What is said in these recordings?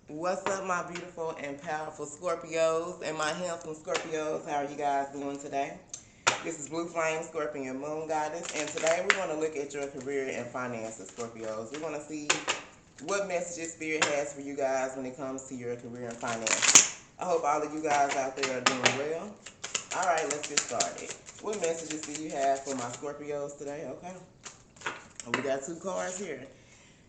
What's up, my beautiful and powerful Scorpios and my handsome Scorpios? How are you guys doing today? This is Blue Flame Scorpion Moon Goddess, and today we're going to look at your career and finances, Scorpios. We're going to see what messages Spirit has for you guys when it comes to your career and finances. I hope all of you guys out there are doing well. All right, let's get started. What messages do you have for my Scorpios today? Okay, we got two cards here.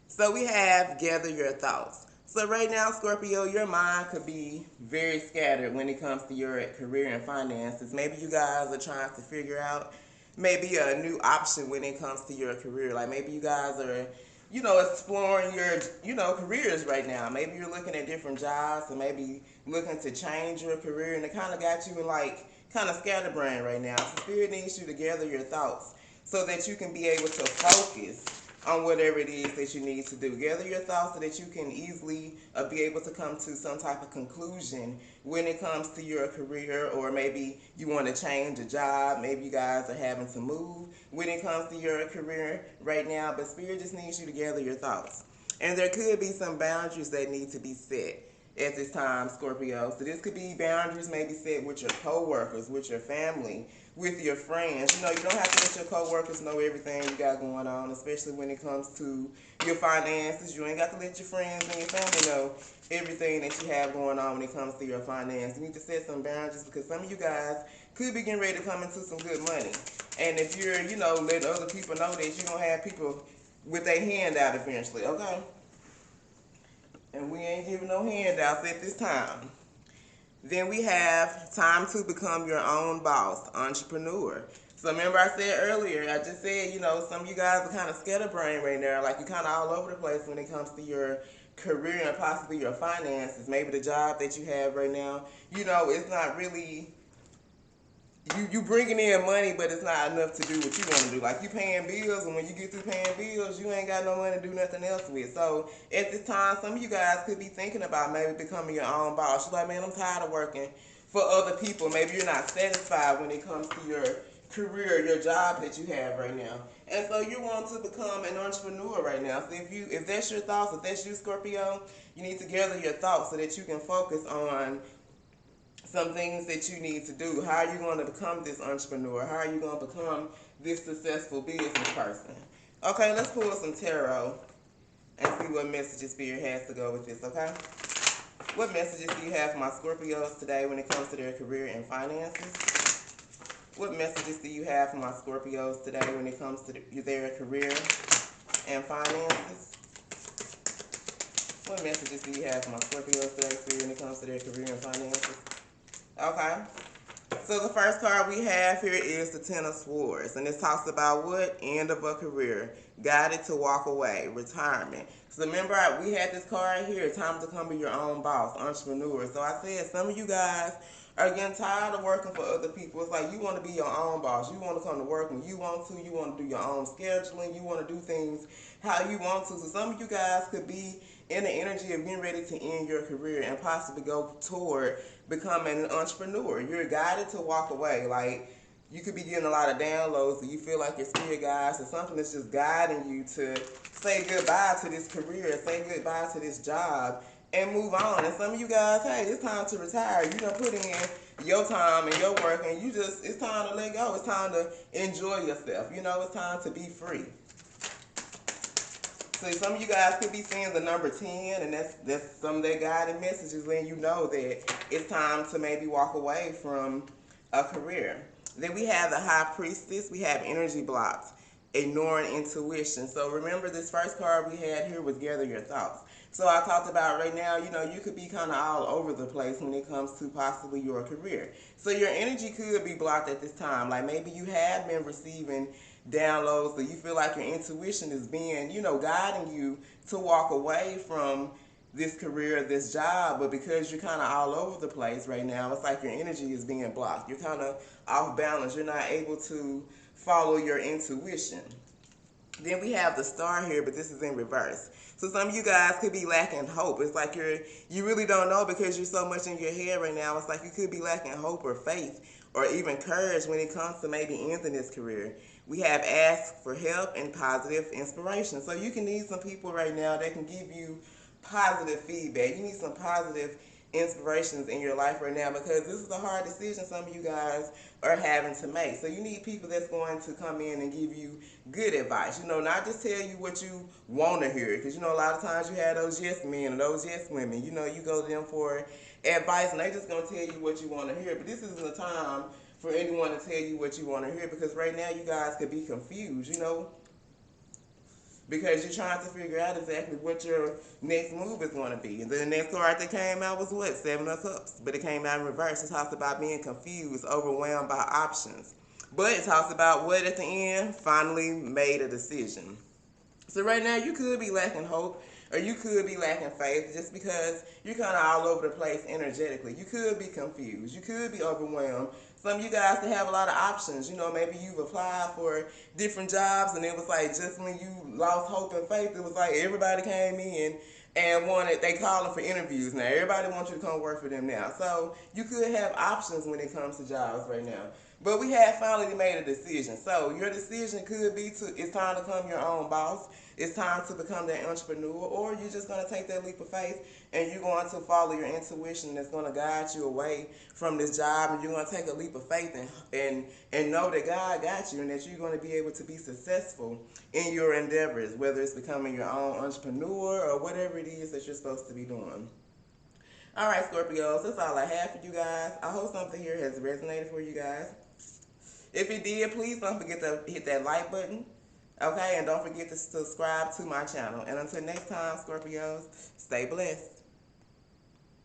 So we have gather your thoughts. So right now, Scorpio, your mind could be very scattered when it comes to your career and finances. Maybe you guys are trying to figure out maybe a new option when it comes to your career. Like maybe you guys are, exploring your, careers right now. Maybe you're looking at different jobs and maybe looking to change your career, and it kind of got you in like kind of scatterbrained right now. So Spirit needs you to gather your thoughts so that you can be able to focus on whatever it is that you need to do. Gather your thoughts so that you can easily be able to come to some type of conclusion when it comes to your career, or maybe you want to change a job. Maybe you guys are having to move when it comes to your career right now, but Spirit just needs you to gather your thoughts. And there could be some boundaries that need to be set at this time, Scorpio. So this could be boundaries maybe set with your coworkers, with your family, with your friends. You don't have to let your coworkers know everything you got going on, especially when it comes to your finances. You ain't got to let your friends and your family know everything that you have going on when it comes to your finance. You need to set some boundaries because some of you guys could be getting ready to come into some good money. And if you're, letting other people know that you're going to have people with their hand out eventually, okay? And we ain't giving no handouts at this time. Then we have time to become your own boss, entrepreneur. So remember I said earlier, I just said, some of you guys are kind of scatterbrained right now. Like you're kind of all over the place when it comes to your career and possibly your finances. Maybe the job that you have right now, it's not really you bringing in money, but it's not enough to do what you want to do. Like you paying bills, and when you get through paying bills, you ain't got no money to do nothing else with. So at this time, some of you guys could be thinking about maybe becoming your own boss. You're like, man, I'm tired of working for other people. Maybe you're not satisfied when it comes to your career, your job that you have right now. And so you want to become an entrepreneur right now. So if that's your thoughts, if that's you, Scorpio, you need to gather your thoughts so that you can focus on some things that you need to do. How are you going to become this entrepreneur? How are you going to become this successful business person? Okay, let's pull some tarot and see what messages Spirit has to go with this, okay? What messages do you have for my Scorpios today when it comes to their career and finances? What messages do you have for my Scorpios today when it comes to their career and finances? What messages do you have for my Scorpios today, Spirit, when it comes to their career and finances? Okay. So the first card we have here is the Ten of Swords, and it talks about what? End of a career, guided to walk away, retirement. So remember, we had this card here, time to come be your own boss, entrepreneur. So I said some of you guys are getting tired of working for other people. It's like you want to be your own boss. You want to come to work when you want to. You want to do your own scheduling. You want to do things how you want to. So some of you guys could be in the energy of getting ready to end your career and possibly go toward becoming an entrepreneur. You're guided to walk away. Like you could be getting a lot of downloads, and you feel like your spirit guides or something that's just guiding you to say goodbye to this career, say goodbye to this job, and move on. And some of you guys, hey, it's time to retire. You done put in your time and your work, and it's time to let go. It's time to enjoy yourself. It's time to be free. So some of you guys could be seeing the number 10, and that's some of their guided messages letting you know that it's time to maybe walk away from a career. Then we have the High Priestess. We have energy blocks, ignoring intuition. So remember, this first card we had here was gather your thoughts. So I talked about right now, you could be kind of all over the place when it comes to possibly your career. So your energy could be blocked at this time. Like maybe you have been receiving downloads, so you feel like your intuition is being, guiding you to walk away from this career, this job, but because you're kind of all over the place right now, it's like your energy is being blocked. You're kind of off balance. You're not able to follow your intuition. Then we have the Star here, but this is in reverse. So some of you guys could be lacking hope. It's like you really don't know because you're so much in your head right now. It's like you could be lacking hope or faith or even courage when it comes to maybe ending this career. We have ask for help and positive inspiration. So you can need some people right now that can give you positive feedback. You need some positive inspirations in your life right now, because this is a hard decision some of you guys are having to make. So you need people that's going to come in and give you good advice. You know, not just tell you what you want to hear, because you know a lot of times you have those yes men or those yes women. You know, you go to them for advice and they just gonna tell you what you want to hear. But this isn't a time for anyone to tell you what you want to hear, because right now you guys could be confused. You know, because you're trying to figure out exactly what your next move is going to be. And the next card that came out was what? Seven of Cups. But it came out in reverse. It talks about being confused, overwhelmed by options. But it talks about what at the end finally made a decision. So right now you could be lacking hope, or you could be lacking faith, just because you're kind of all over the place energetically. You could be confused. You could be overwhelmed. Some of you guys that have a lot of options. You know, maybe you've applied for different jobs and it was like just when you lost hope and faith, it was like everybody came in and wanted, they calling for interviews now. Everybody wants you to come work for them now. So you could have options when it comes to jobs right now. But we have finally made a decision. So your decision could be to, it's time to become your own boss. It's time to become that entrepreneur, or you're just going to take that leap of faith and you're going to follow your intuition that's going to guide you away from this job, and you're going to take a leap of faith and know that God got you and that you're going to be able to be successful in your endeavors, whether it's becoming your own entrepreneur or whatever it is that you're supposed to be doing. All right, Scorpios, that's all I have for you guys. I hope something here has resonated for you guys. If it did, please don't forget to hit that like button. Okay, and don't forget to subscribe to my channel. And until next time, Scorpios, stay blessed.